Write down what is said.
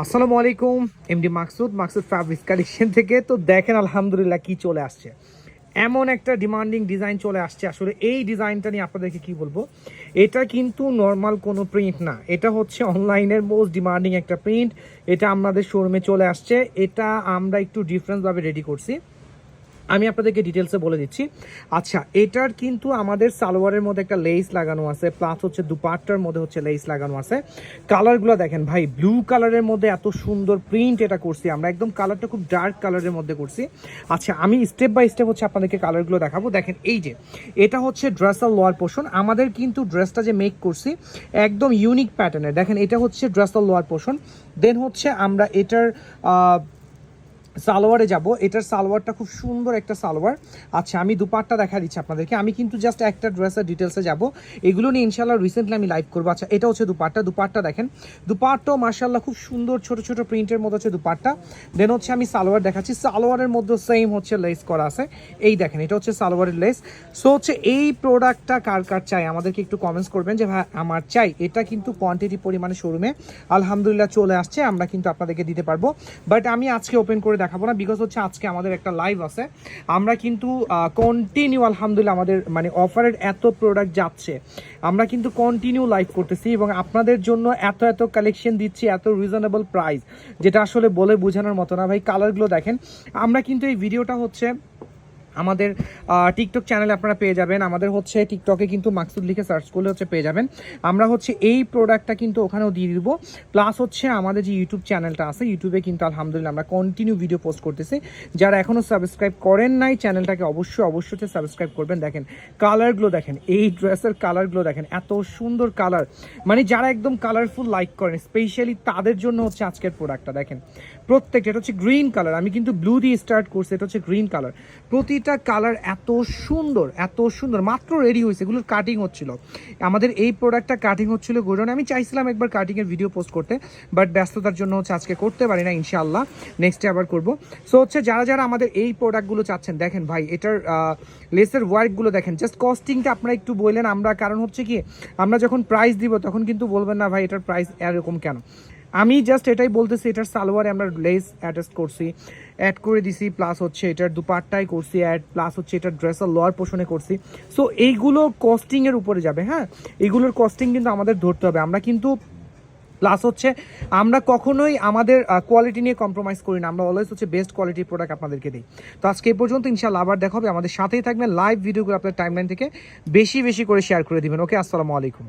আসসালামু আলাইকুম, MD Maksud fabrics collection থেকে। তো দেখেন আলহামদুলিল্লাহ কি চলে আসছে, এমন একটা ডিমান্ডিং ডিজাইন চলে আসছে। আসলে এই ডিজাইনটা নিয়ে আপনাদেরকে কি বলবো, এটা কিন্তু নর্মাল কোনো প্রিন্ট না, এটা হচ্ছে অনলাইনের মোস্ট ডিমান্ডিং একটা প্রিন্ট। এটা আমাদের শোরুমে চলে আসছে, এটা আমরা একটু ডিফারেন্টভাবে রেডি করছি। আমি আপনাদেরকে ডিটেলসে বলে দিচ্ছি। আচ্ছা, এটার কিন্তু আমাদের সালোয়ারের মধ্যে একটা লেস লাগানো আছে, প্লাস হচ্ছে দুপাট্টার মধ্যে হচ্ছে লেস লাগানো আছে। কালারগুলো দেখেন ভাই, ব্লু কালারের মধ্যে এত সুন্দর প্রিন্ট এটা করছি আমরা, একদম কালারটা খুব ডার্ক কালারের মধ্যে করছি। আচ্ছা, আমি স্টেপ বাই স্টেপ হচ্ছে আপনাদেরকে কালারগুলো দেখাবো। দেখেন এই যে এটা হচ্ছে ড্রেসের লোয়ার পোর্শন, আমাদের কিন্তু ড্রেসটা যে মেক করছি একদম ইউনিক প্যাটার্নের। দেখেন এটা হচ্ছে ড্রেসের লোয়ার পোর্শন, দেন হচ্ছে আমরা এটার সালোয়ারে যাব। এটার সালোয়ারটা খুব সুন্দর একটা সালোয়ার। আচ্ছা, আমি দুপাট্টা দেখা দিচ্ছি আপনাদেরকে, আমি কিন্তু জাস্ট একটা ড্রেসের ডিটেলসে যাব, এগুলো নিয়ে ইনশাল্লাহ রিসেন্টলি আমি লাইভ করবো। আচ্ছা, এটা হচ্ছে দুপাট্টা দেখেন, দুপাট্টাও মাশাআল্লাহ খুব সুন্দর ছোট ছোট প্রিন্টের মধ্যে হচ্ছে দুপাট্টা। দেন হচ্ছে আমি সালোয়ার দেখাচ্ছি, সালোয়ারের মধ্যে সেম হচ্ছে লেস করা আছে। এই দেখেন এটা হচ্ছে সালোয়ারের লেস। সো হচ্ছে এই প্রোডাক্টটা কার কার চাই আমাদেরকে একটু কমেন্টস করবেন যে ভাই আমার চাই। এটা কিন্তু কোয়ান্টিটি পরিমাণে শোরুমে আলহামদুলিল্লাহ চলে আসছে, আমরা কিন্তু আপনাদেরকে দিতে পারবো। বাট আমি আজকে ওপেন করে দেখাবো না, বিকজ হচ্ছে আজকে আমাদের একটা লাইভ আছে। আমরা কিন্তু কন্টিনিউ আলহামদুলিল্লাহ আমাদের মানে অফারের এত প্রোডাক্ট যাচ্ছে, আমরা কিন্তু কন্টিনিউ লাইভ করতেছি এবং আপনাদের জন্য এত এত কালেকশন দিচ্ছি, এত রিজনেবল প্রাইস, যেটা আসলে বলে বোঝানোর মতো না ভাই। কালারগুলো দেখেন, আমরা কিন্তু এই ভিডিওটা হচ্ছে আমাদের টিকটক চ্যানেলে আপনারা পেয়ে যাবেন, আমাদের হচ্ছে টিকটকে কিন্তু মাকসুদ লিখে সার্চ করলে হচ্ছে পেয়ে যাবেন। আমরা হচ্ছে এই প্রোডাক্টটা কিন্তু ওখানেও দিয়ে দিব, প্লাস হচ্ছে আমাদের যে ইউটিউব চ্যানেলটা আছে, ইউটিউবে কিন্তু আলহামদুলিল্লাহ আমরা কন্টিনিউ ভিডিও পোস্ট করতেছি। যারা এখনও সাবস্ক্রাইব করেন নাই চ্যানেলটাকে অবশ্যই সাবস্ক্রাইব করবেন। দেখেন কালারগুলো দেখেন, এই ড্রেসের কালারগুলো দেখেন, এত সুন্দর কালার, মানে যারা একদম কালারফুল লাইক করেন স্পেশালি তাদের জন্য হচ্ছে আজকের প্রোডাক্টটা। দেখেন প্রত্যেকটা, এটা হচ্ছে গ্রিন কালার, আমি কিন্তু ব্লু দিয়ে স্টার্ট করছি, এটা হচ্ছে গ্রিন কালার। প্রতিটা কালার এত সুন্দর, মাত্র রেডি হয়েছে, এগুলোর কাটিং হচ্ছিল। আমাদের এই প্রোডাক্টটা কাটিং হচ্ছিল গোডাউনে, আমি চাইছিলাম একবার কাটিংয়ের ভিডিও পোস্ট করতে, বাট ব্যস্ততার জন্য হচ্ছে আজকে করতে পারি না, ইনশাআল্লাহ নেক্সটে আবার করব। সো হচ্ছে যারা আমাদের এই প্রোডাক্টগুলো চাচ্ছেন, দেখেন ভাই এটার লেসের ওয়ার্কগুলো দেখেন, জাস্ট কস্টিংটা আপনারা একটু বললেন আমরা, কারণ হচ্ছে কি আমরা যখন প্রাইস দিব তখন কিন্তু বলবেন না ভাই এটার প্রাইস এরকম কেন। আমি জাস্ট এটাই বলতেছি, এটার সালোয়ারে আমরা লেস অ্যাটাচ করছি, অ্যাড করে দিছি, প্লাস হচ্ছে এটার দুপাট্টায় করছি অ্যাড, প্লাস হচ্ছে এটার ড্রেসের লোয়ার পোর্শনে করছি। সো এইগুলো কস্টিংয়ের উপরে যাবে, হ্যাঁ এগুলোর কস্টিং কিন্তু আমাদের ধরতে হবে। আমরা কিন্তু প্লাস হচ্ছে আমরা কখনোই আমাদের কোয়ালিটি নিয়ে কম্প্রোমাইজ করি না, আমরা অলওয়েজ হচ্ছে বেস্ট কোয়ালিটির প্রোডাক্ট আপনাদেরকে দিই। তো আজকে এই পর্যন্ত, ইনশাআল্লাহ আবার দেখা হবে। আমাদের সাথেই থাকবেন, লাইভ ভিডিওগুলো আপনার টাইমলাইন থেকে বেশি করে শেয়ার করে দিবেন। ওকে, আসসালামু আলাইকুম।